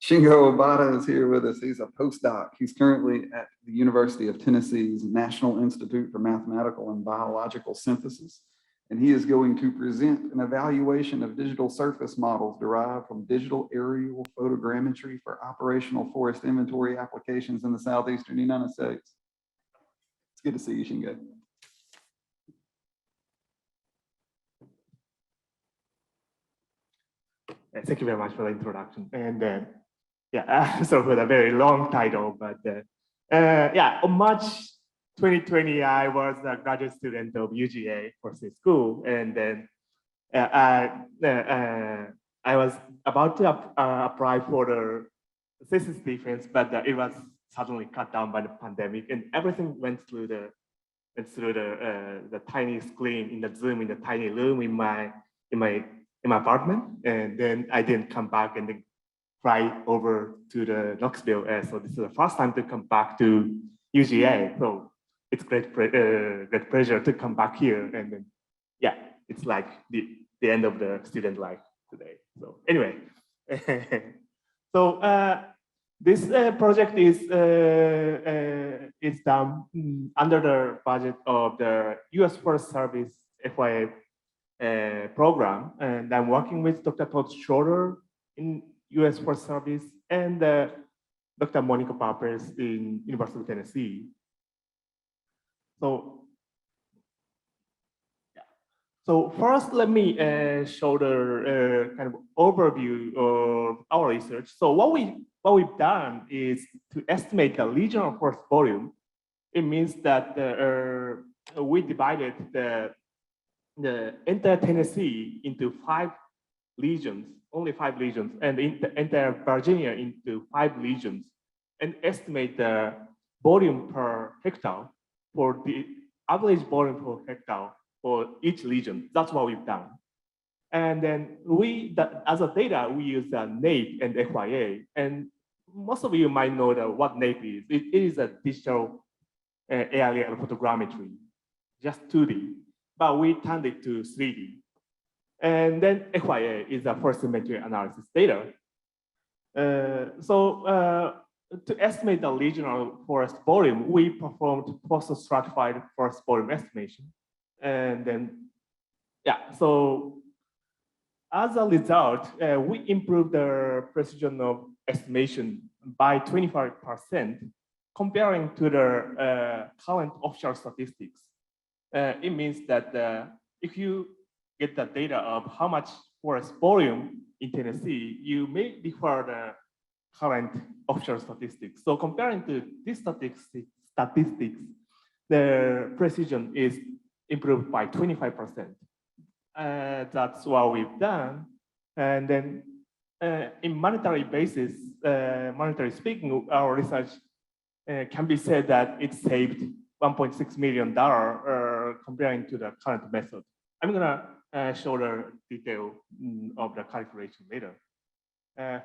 Shingo Obata is here with us. He's a postdoc. He's currently at the University of Tennessee's National Institute for Mathematical and Biological Synthesis, and he is going to present an evaluation of digital surface models derived from digital aerial photogrammetry for operational forest inventory applications in the southeastern United States. It's good to see you, Shingo. Thank you very much for the introduction. And sorry for the very long title, but on March 2020, I was a graduate student of UGA for school, and then I was about to apply for the thesis defense, but it was suddenly cut down by the pandemic, and everything went through the tiny screen in the Zoom in the tiny room in my apartment, and then I didn't come back and then fly over to the Knoxville. So this is the first time to come back to UGA. So it's great pleasure to come back here. And then, it's like the end of the student life today. So anyway, so this project is done under the budget of the U.S. Forest Service FYA program, and I'm working with Dr. Todd Schroeder in U.S. Forest Service and Dr. Monica Papeş in University of Tennessee. So first, let me show the kind of overview of our research. So what we've done is to estimate the regional forest volume. It means that we divided the entire Tennessee into 5 regions, only 5 regions, and the entire Virginia into 5 regions, and estimate the volume per hectare for the average volume per hectare for each region. That's what we've done. And then as a data, we use NAPE and FYA. And most of you might know what NAPE is. It is a digital aerial photogrammetry, just 2D, but we turned it to 3D. And then FYA is a forest inventory analysis data. To estimate the regional forest volume, we performed post-stratified forest volume estimation. And then, so as a result, we improved the precision of estimation by 25% comparing to the current offshore statistics. It means that if you get the data of how much forest volume in Tennessee, you may defer the current offshore statistics. So comparing to these statistics, the precision is improved by 25%. That's what we've done. And then in monetary basis, monetary speaking, our research can be said that it saved $1.6 million comparing to the current method. I'm gonna show the detail of the calculation later.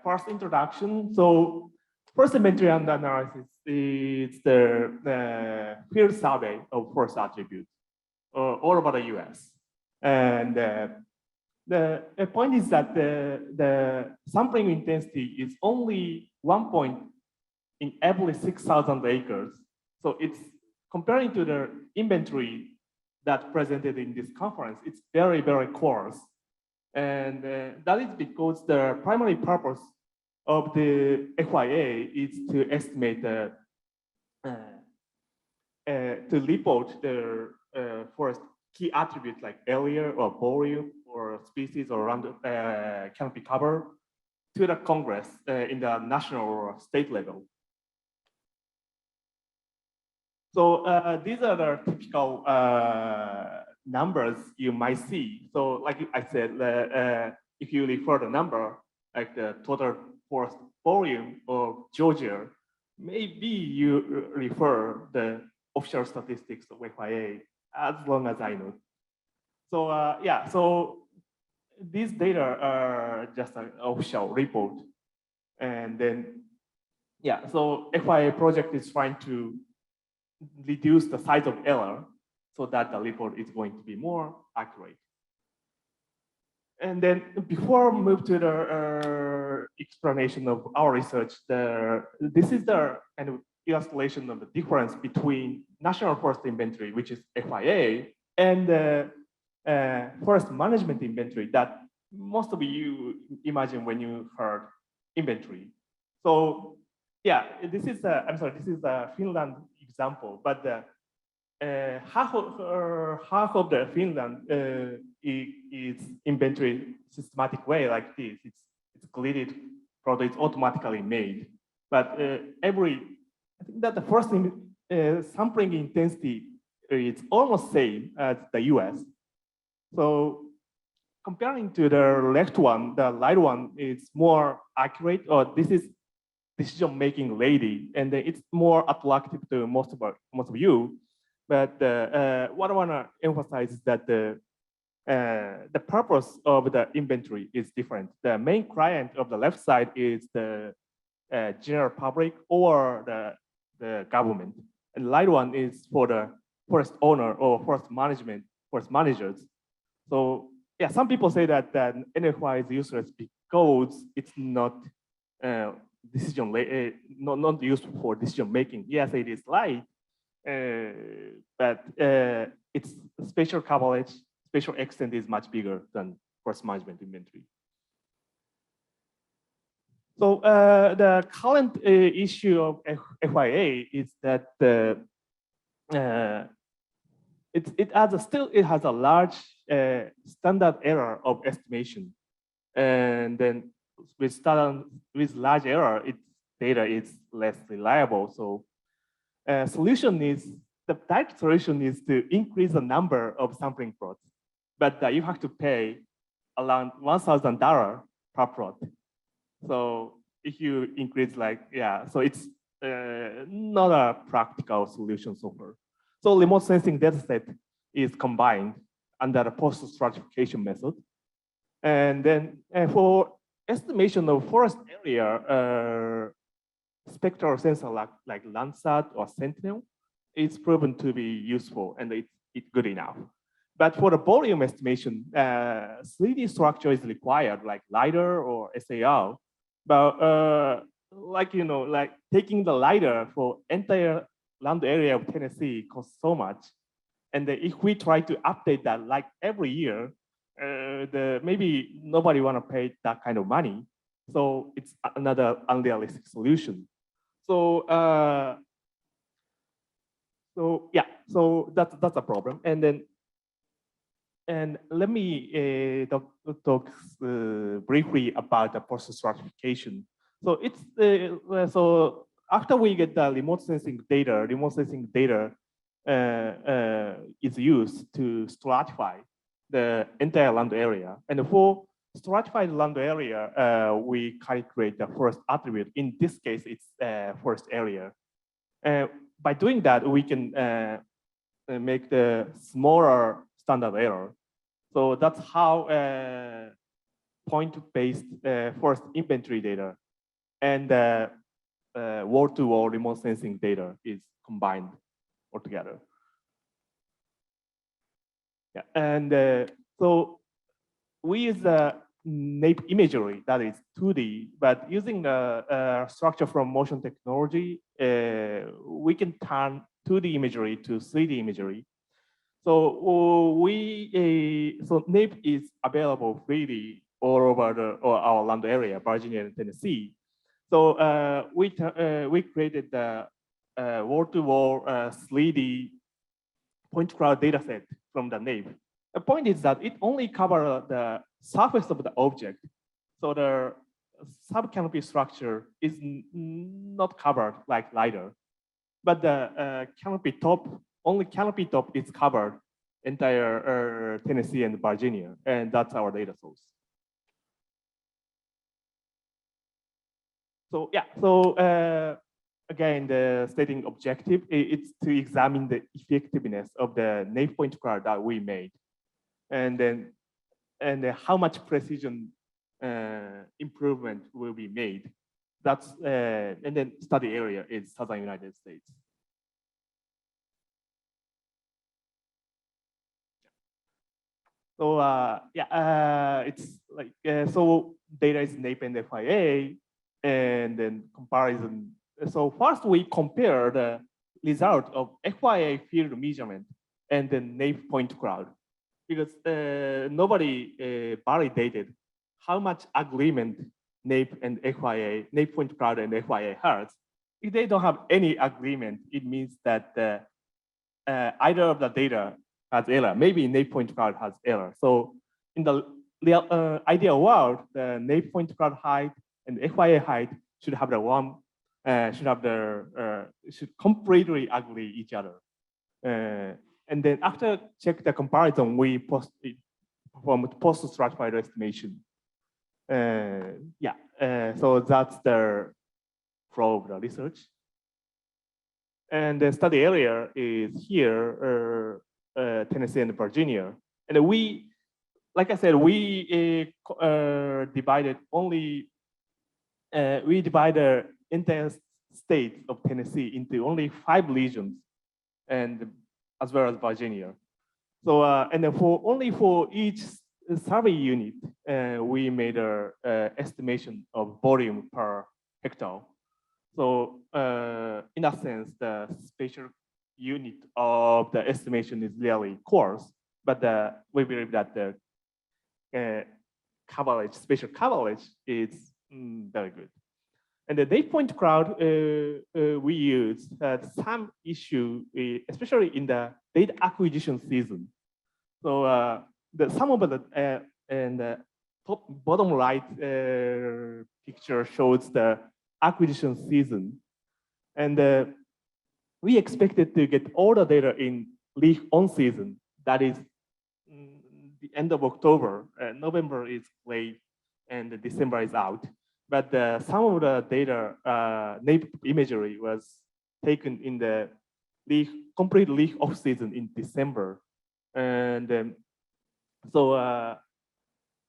First introduction. So forest inventory and analysis is the field survey of forest attributes all over the US. And the point is that the sampling intensity is only 1 point in every 6,000 acres. So it's comparing to the inventory that presented in this conference, it's very, very coarse. And that is because the primary purpose of the FYA is to estimate to report the forest key attributes like area or volume or species or canopy cover to the Congress in the national or state level. So these are the typical numbers you might see. So like I said, if you refer the number, like the total forest volume of Georgia, maybe you refer the offshore statistics of FIA, as long as I know. So so these data are just an offshore report. And then, so FIA project is trying to reduce the size of error so that the report is going to be more accurate. And then before we move to the explanation of our research. This is the kind of illustration of the difference between national forest inventory, which is FIA, and forest management inventory that most of you imagine when you heard inventory. So yeah, this is the Finland example, but half of the Finland is inventory systematic way like this. It's gridded product, it's automatically made. But I think that the first sampling intensity is almost same as the US. So comparing to the left one, the light one is more accurate, or this is decision-making ready, and it's more attractive to most of you. But what I want to emphasize is that the purpose of the inventory is different. The main client of the left side is the general public or the government, and the light one is for the forest owner or forest managers. So yeah, some people say that NFI is useless because it's not not useful for decision making. Yes, it is light, but its spatial coverage, spatial extent is much bigger than forest management inventory. So the current issue of FIA is that it has a large standard error of estimation, and then with large error, its data is less reliable. So the direct solution is to increase the number of sampling plots, but you have to pay around $1,000 per plot. So if you increase so it's not a practical solution so far. So remote sensing dataset is combined under the post-stratification method. And then for estimation of forest area, spectral sensor like Landsat or Sentinel, it's proven to be useful and it's good enough. But for the volume estimation, 3D structure is required, like LiDAR or SAR. But taking the LiDAR for entire land area of Tennessee costs so much. And if we try to update that like every year, maybe nobody want to pay that kind of money. So it's another unrealistic solution. So that's a problem. And let me talk briefly about the process stratification. So so after we get the remote sensing data is used to stratify the entire land area. And for stratified land area, we calculate the forest attribute. In this case, it's forest area. By doing that, we can make the smaller standard error. So that's how point-based forest inventory data and wall-to-wall remote sensing data is combined altogether. Yeah, and so we use the nape imagery that is 2D, but using the structure from motion technology, we can turn 2D imagery to 3D imagery. So so nape is available freely all over our land area, Virginia and Tennessee. So we created the wall-to-wall 3D point cloud data set from the nape. The point is that it only covers the surface of the object. So the sub-canopy structure is not covered like LiDAR. But the only canopy top is covered entire Tennessee and Virginia, and that's our data source. So yeah, so again, the stating objective, it's to examine the effectiveness of the nape point cloud that we made, and then how much precision improvement will be made. That's and then study area is Southern United States. So it's like so data is NAEP and FIA, and then comparison. So first we compare the result of FIA field measurement and the NAEP point cloud, because nobody validated how much agreement NAEP and FIA, NAEP point cloud and FIA has. If they don't have any agreement, it means that either of the data has error. Maybe NAEP point cloud has error. So in the real, ideal world, the NAEP point cloud height and FIA height should have the one, should completely agree each other. And then after check the comparison, we perform post-stratified estimation. So that's the flow of the research. And the study area is here, Tennessee and Virginia. And we, like I said, we divided only, we divide the entire state of Tennessee into only 5 regions, and as well as Virginia. So, and only for each survey unit, we made a estimation of volume per hectare. So in that sense, the spatial unit of the estimation is really coarse, but we believe that the coverage, spatial coverage is very good. And the NAEP point cloud we use had some issue, especially in the data acquisition season. So some of the and the top bottom right picture shows the acquisition season, and we expected to get all the data in leaf on season. That is the end of October. November is late, and December is out. But some of the data, NAEP imagery was taken in the complete leaf off season in December, and so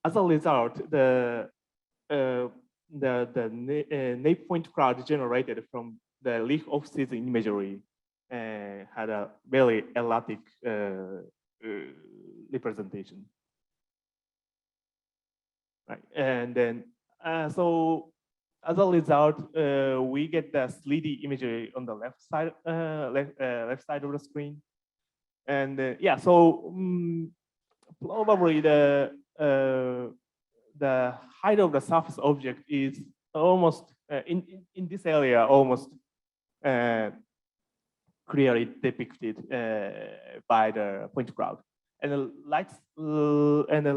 as a result, the NAEP point cloud generated from the leaf off season imagery had a very erratic representation. Right, and then so as a result, we get the 3D imagery on the left side, left side of the screen, and yeah, so probably the height of the surface object is almost in this area almost clearly depicted by the point cloud, and the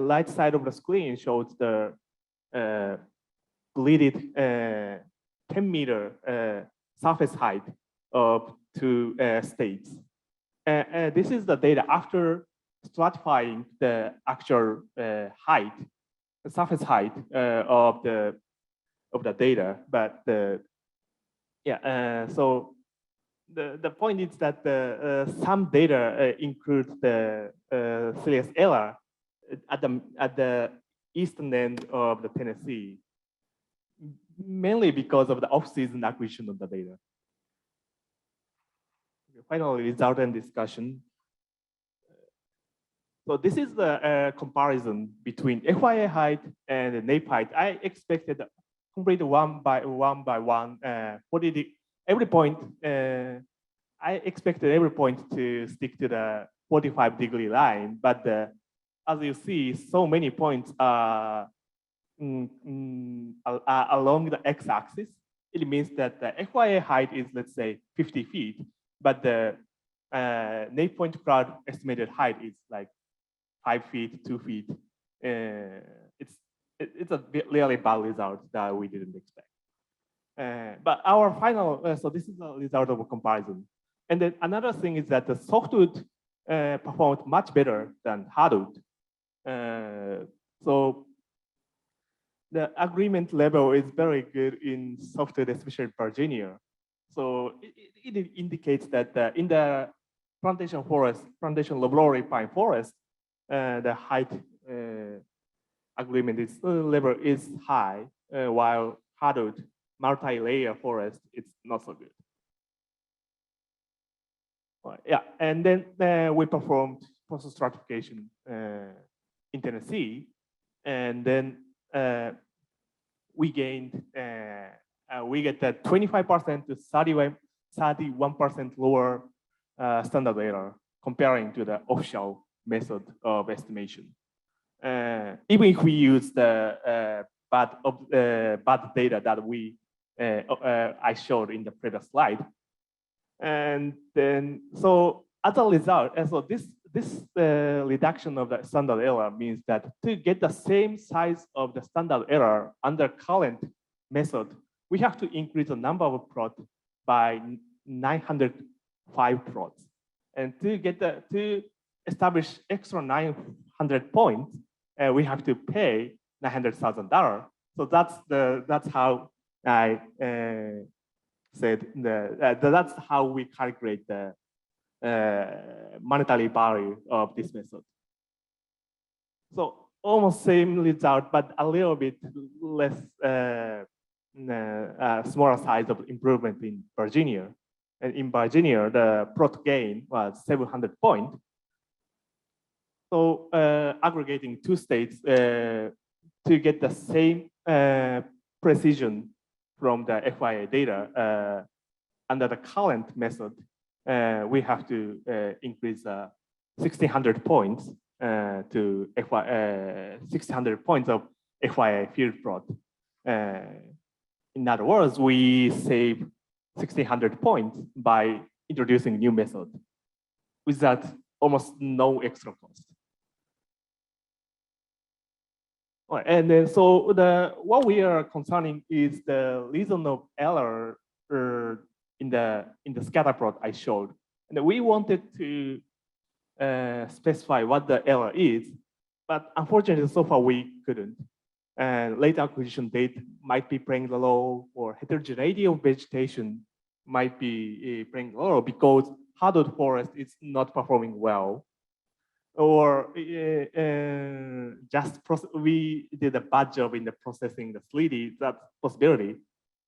right side of the screen shows the bleeded 10-meter surface height of 2 states. This is the data after stratifying the actual height, the surface height of the data. But so the point is that some data includes the serious error at the eastern end of the Tennessee, mainly because of the off-season acquisition of the data. Finally, result and discussion. So this is the comparison between FIA height and the NAEP height. I expected complete one by one. For every point, I expected every point to stick to the 45-degree line, but as you see, so many points are along the x-axis. It means that the FIA height is, let's say, 50 feet, but the NAEP point cloud estimated height is like 5 feet, 2 feet. It's a really bad result that we didn't expect. But our final, so this is the result of a comparison. And then another thing is that the softwood performed much better than hardwood. So the agreement level is very good in softwood, especially Virginia. So it indicates that in the plantation forest, plantation laboratory pine forest, the height agreement level is high, while hardwood multi-layer forest, it's not so good. Yeah, and then we performed process stratification in Tennessee, and then we gained, we get that 25% to 31% lower standard error comparing to the official method of estimation. Even if we use the bad data that I showed in the previous slide. And then, so as a result, and so this reduction of the standard error means that to get the same size of the standard error under current method, we have to increase the number of plots by 905 plots. And to establish extra 900 points, we have to pay $900,000. So that's how I said that's how we calculate the monetary value of this method. So almost same result, but a little bit less smaller size of improvement in Virginia. And in Virginia, the plot gain was 700 points. So aggregating two states to get the same precision from the FIA data under the current method, we have to increase 1,600 points to 1,600 points of FIA field plot. In other words, we save 1,600 points by introducing new method without almost no extra cost. And then, so what we are concerning is the reason of error in the scatter plot I showed, and we wanted to specify what the error is, but unfortunately, so far we couldn't. And late acquisition date might be playing the role, or heterogeneity of vegetation might be playing the role because hardwood forest is not performing well. Or we did a bad job in the processing the 3D, that's possibility.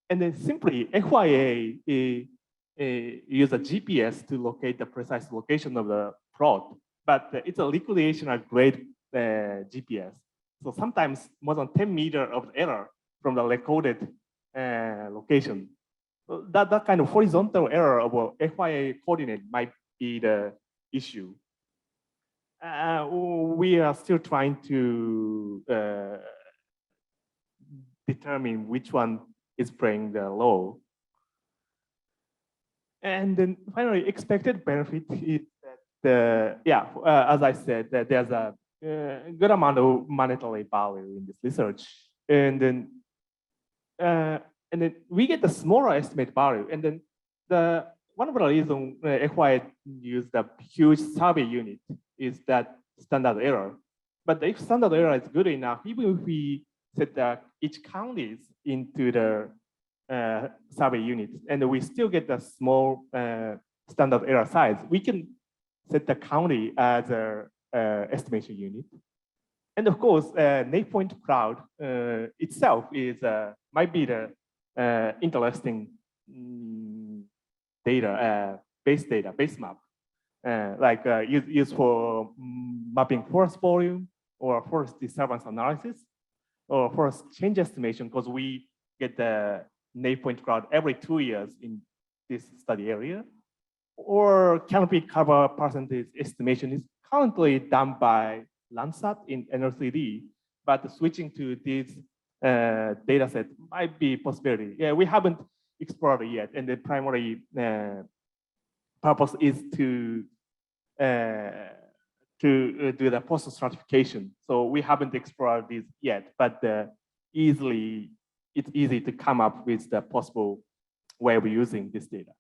And then simply FIA use a GPS to locate the precise location of the plot, but it's a recreational grade GPS. So sometimes more than 10 meters of error from the recorded location. So that kind of horizontal error of a FIA coordinate might be the issue. We are still trying to determine which one is playing the role. And then finally, expected benefit is that as I said, that there's a good amount of monetary value in this research, and then we get the smaller estimate value, and then one of the reasons FY use the huge survey unit is that standard error. But if standard error is good enough, even if we set each counties into the survey units, and we still get the small standard error size, we can set the county as a estimation unit. And of course, net point cloud itself is might be the interesting base map, like used for mapping forest volume or forest disturbance analysis or forest change estimation, because we get the net point cloud every 2 years in this study area. Or canopy cover percentage estimation is currently done by Landsat in NLCD, but switching to this data set might be a possibility. Yeah, we haven't explored it yet, and the primary purpose is to do the post stratification. So we haven't explored this yet, but it's easy to come up with the possible way of using this data.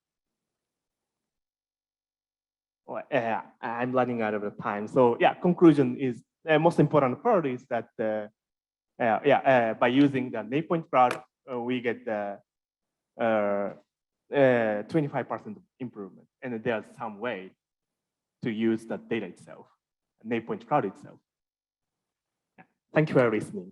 I'm running out of the time. So yeah, conclusion is the most important part is that by using the net point cloud, we get the 25% improvement, and there's some way to use the data itself, net point cloud itself. Thank you for listening.